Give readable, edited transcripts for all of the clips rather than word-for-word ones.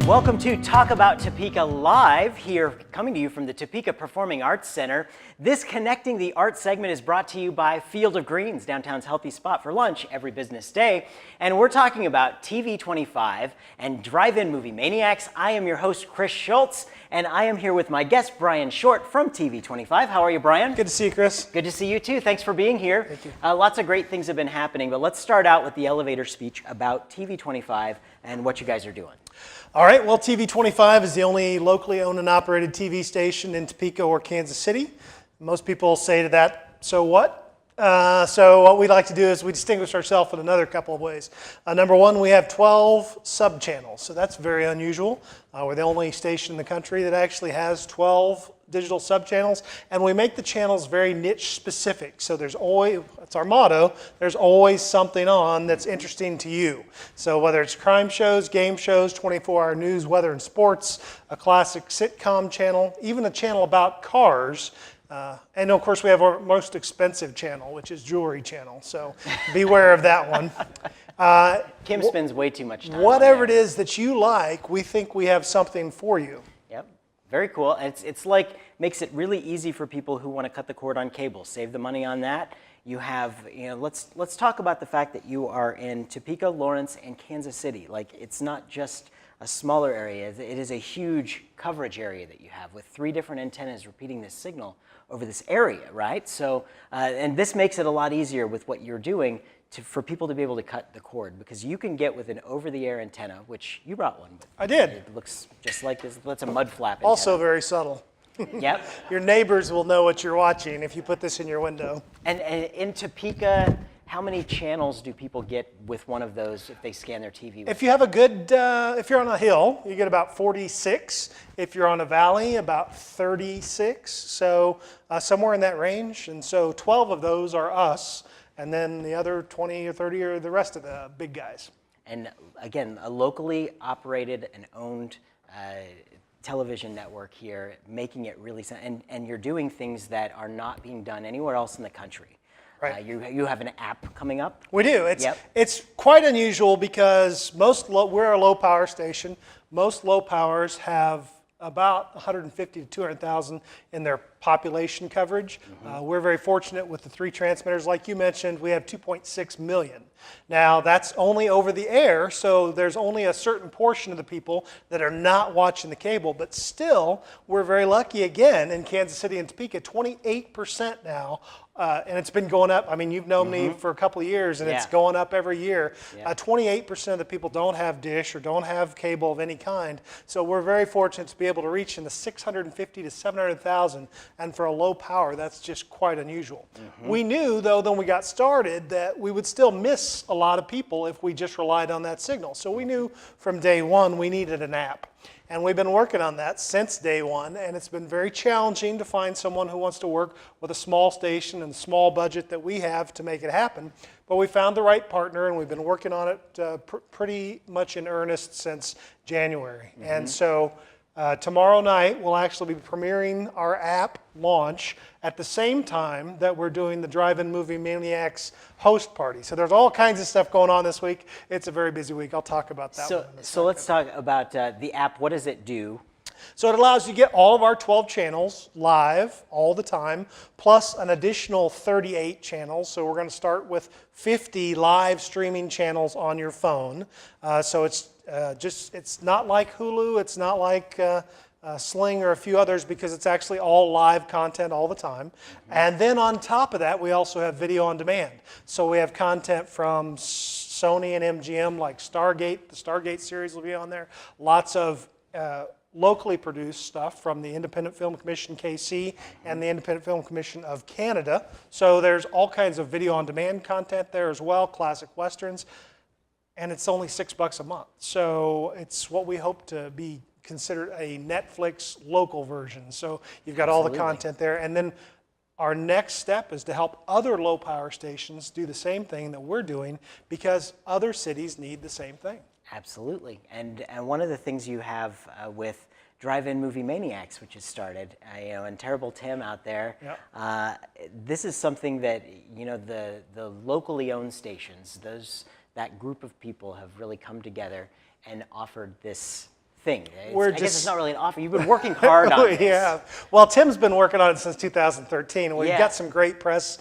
Welcome to Talk About Topeka Live, here coming to you from the Topeka Performing Arts Center. This Connecting the Arts segment is brought to you by Field of Greens, downtown's healthy spot for lunch every business day. And we're talking about TV25 and Drive-In Movie Maniacs. I am your host, Chris Schultz, and I am here with my guest, Brian Short from TV25. How are you, Brian? Good to see you, Chris. Good to see you, too. Thanks for being here. Thank you. Lots of great things have been happening, but let's start out with the elevator speech about TV25 and what you guys are doing. All right, well, TV25 is the only locally owned and operated TV station in Topeka or Kansas City. Most people say to that, so what? So what we like to do is we distinguish ourselves in another couple of ways. Number one, we have 12 sub-channels, so that's very unusual. We're the only station in the country that actually has 12 digital sub-channels, and we make the channels very niche specific. So there's always, that's our motto, there's always something on that's interesting to you. So whether it's crime shows, game shows, 24-hour news, weather and sports, a classic sitcom channel, even a channel about cars, and of course we have our most expensive channel, which is Jewelry Channel, so beware of that one. Kim spends way too much time. Whatever it is that you like, we think we have something for you. Yep, very cool. And it's like, makes it really easy for people who want to cut the cord on cable, save the money on that. You have, let's talk about the fact that you are in Topeka, Lawrence, and Kansas City. Like, it's not just a smaller area, it is a huge coverage area that you have with 3 different antennas repeating this signal over this area, right? So, and this makes it a lot easier with what you're doing for people to be able to cut the cord, because you can get with an over-the-air antenna, which you brought one with. I did. It looks just like this. That's a mud flap antenna. Also very subtle. Yep. Your neighbors will know what you're watching if you put this in your window. And in Topeka, how many channels do people get with one of those if they scan their TV? If you have a good, if you're on a hill, you get about 46. If you're on a valley, about 36. So somewhere in that range. And so 12 of those are us. And then the other 20 or 30 are the rest of the big guys. And again, a locally operated and owned television network here, making it really, and you're doing things that are not being done anywhere else in the country. Right. You have an app coming up? We do. It's quite unusual because we're a low power station. Most low powers have about 150 to 200,000 in their population coverage. We're very fortunate with the 3 transmitters. Like you mentioned, we have 2.6 million. Now, that's only over the air, so there's only a certain portion of the people that are not watching the cable, but still, we're very lucky again in Kansas City and Topeka, 28% now, and it's been going up. I mean, you've known me for a couple of years, and it's going up every year. 28% of the people don't have dish or don't have cable of any kind, so we're very fortunate to be able to reach in the 650 to 700,000, and for a low power, that's just quite unusual. We knew, though, when we got started, that we would still miss a lot of people if we just relied on that signal. So we knew from day one we needed an app. And we've been working on that since day one, and it's been very challenging to find someone who wants to work with a small station and the small budget that we have to make it happen. But we found the right partner, and we've been working on it pretty much in earnest since January. And so tomorrow night, we'll actually be premiering our app launch at the same time that we're doing the Drive-In Movie Maniacs host party. So there's all kinds of stuff going on this week. It's a very busy week. I'll talk about that one in a second. So let's talk about the app. What does it do? So it allows you to get all of our 12 channels live all the time, plus an additional 38 channels. So we're going to start with 50 live streaming channels on your phone. So it's it's not like Hulu, it's not like Sling or a few others, because it's actually all live content all the time. And then on top of that, we also have video on demand. So we have content from Sony and MGM, like Stargate. The Stargate series will be on there. Lots of locally produced stuff from the Independent Film Commission KC and the Independent Film Commission of Canada. So there's all kinds of video on demand content there as well, classic westerns. And it's only $6 a month. So it's what we hope to be considered a Netflix local version. So you've got all the content there. And then our next step is to help other low power stations do the same thing that we're doing, because other cities need the same thing. Absolutely. And one of the things you have with Drive-In Movie Maniacs, which has started, and Terrible Tim out there, this is something that, the locally owned stations, that group of people have really come together and offered this thing. We're I guess just- it's not really an offer. You've been working hard on this. Yeah. Well, Tim's been working on it since 2013. We've Yeah. got some great press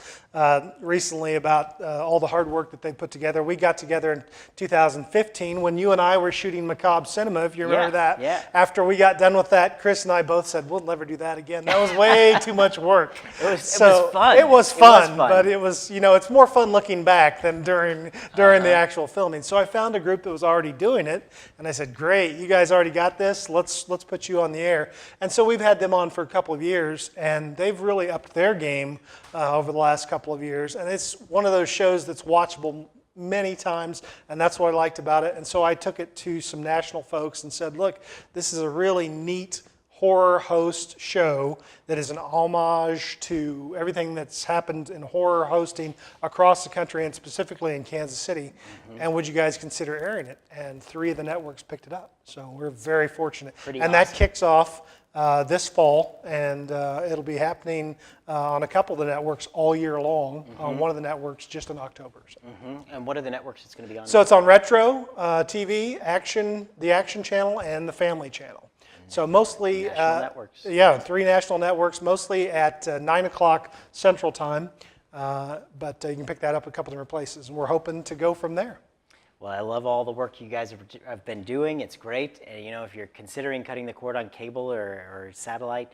recently about all the hard work that they put together. We got together in 2015 when you and I were shooting Macabre Cinema, if you remember that. Yeah. After we got done with that, Chris and I both said, we'll never do that again. That was way too much work. It was fun. It was fun, but it was, it's more fun looking back than during the actual filming. So I found a group that was already doing it, and I said, great, you guys already got this. Let's put you on the air. And so we've had them on for a couple of years, and they've really upped their game over the last couple of years. And it's one of those shows that's watchable many times, and that's what I liked about it. And so I took it to some national folks and said, look, this is a really neat horror host show that is an homage to everything that's happened in horror hosting across the country and specifically in Kansas City. Mm-hmm. And would you guys consider airing it? And 3 of the networks picked it up. So we're very fortunate. Pretty and awesome. that kicks off this fall, and it'll be happening on a couple of the networks all year long. Mm-hmm. On one of the networks just in October. So. Mm-hmm. And what are the networks it's going to be on? So it's on Retro TV, Action, the Action Channel, and the Family Channel. So mostly, National networks. Yeah, 3 national networks, mostly at 9 o'clock Central Time. But you can pick that up a couple different places, and we're hoping to go from there. Well, I love all the work you guys have been doing. It's great. And, if you're considering cutting the cord on cable or satellite,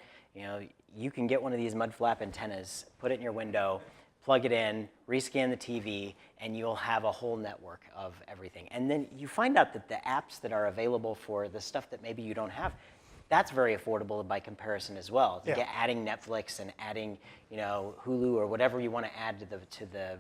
you can get one of these mud flap antennas, put it in your window, plug it in, rescan the TV, and you'll have a whole network of everything. And then you find out that the apps that are available for the stuff that maybe you don't have, that's very affordable by comparison as well. Yeah. Adding Netflix and adding, Hulu or whatever you want to add to the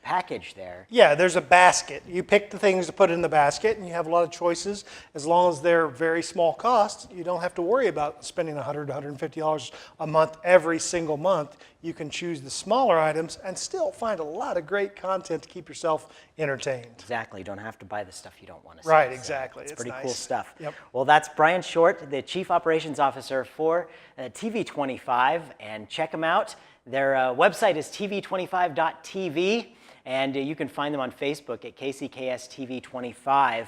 package there. Yeah, there's a basket. You pick the things to put in the basket, and you have a lot of choices. As long as they're very small costs, you don't have to worry about spending $100 to $150 a month every single month. You can choose the smaller items and still find a lot of great content to keep yourself entertained. Exactly. You don't have to buy the stuff you don't want to see. Right, So exactly. It's It's pretty nice. cool stuff. Yep. Well, that's Brian Short, the Chief Operations Officer for TV25, and check them out. Their website is TV25.tv, and you can find them on Facebook at KCKS-TV25.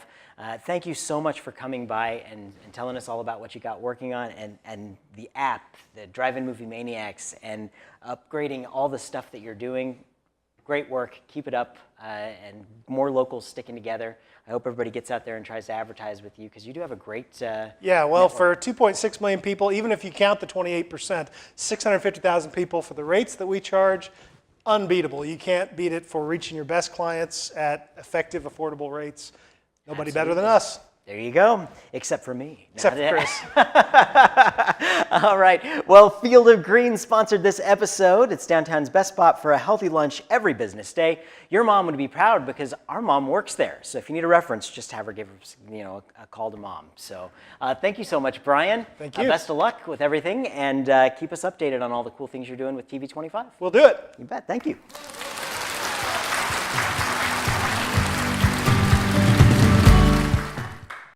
Thank you so much for coming by and telling us all about what you got working on, and the app, the Drive-In Movie Maniacs, and upgrading all the stuff that you're doing. Great work. Keep it up, and more locals sticking together. I hope everybody gets out there and tries to advertise with you, because you do have a great Yeah, well, network. for 2.6 million people, even if you count the 28%, 650,000 people for the rates that we charge, unbeatable. You can't beat it for reaching your best clients at effective, affordable rates. Nobody better than us. There you go, except for me. Except for Chris. All right. Well, Field of Green sponsored this episode. It's downtown's best spot for a healthy lunch every business day. Your mom would be proud because our mom works there. So if you need a reference, just have her give a call to mom. So thank you so much, Brian. Thank you. Best of luck with everything, and keep us updated on all the cool things you're doing with TV25. We'll do it. You bet. Thank you.